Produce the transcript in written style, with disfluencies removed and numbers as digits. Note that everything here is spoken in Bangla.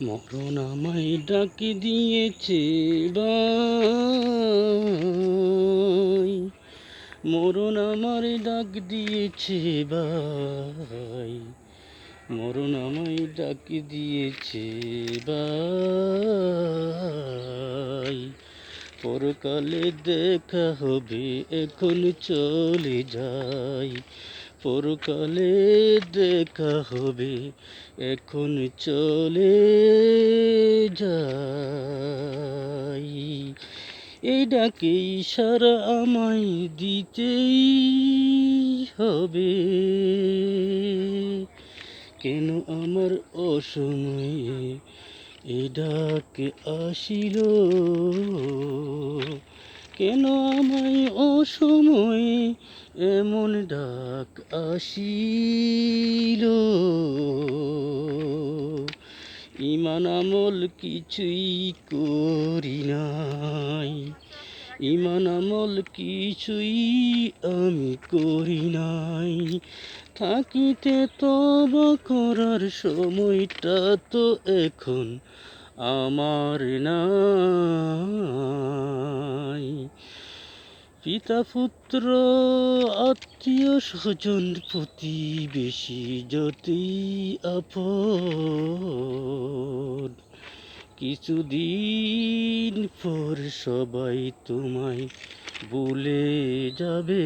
মরণ আমায় ডাক দিয়েছে ভাই, মরণ আমার ডাক দিয়েছে ভাই, মরণ আমায় ডাক দিয়েছে ভাই। পরকালে দেখা হবে, এখন চলে যাই। পরকালে দেখা হবে, এখন চলে যাই। এই ডাকে ইশারা আমায় দিতেই হবে। কেন আমার অসময়ে এই ডাক আসিল, কেন আমায় অসময়ে এমন ডাক আসিল। ইমান আমল কিছুই করি নাই, ইমান আমল কিছুই আমি করি নাই। থাকিতে তওবা করার সময়টা তো এখন আমার নাই। পিতা পুত্র আত্মীয় স্বজন প্রতিবেশী যতই আপন, কিছুদিন পর সবাই তোমায় ভুলে যাবে।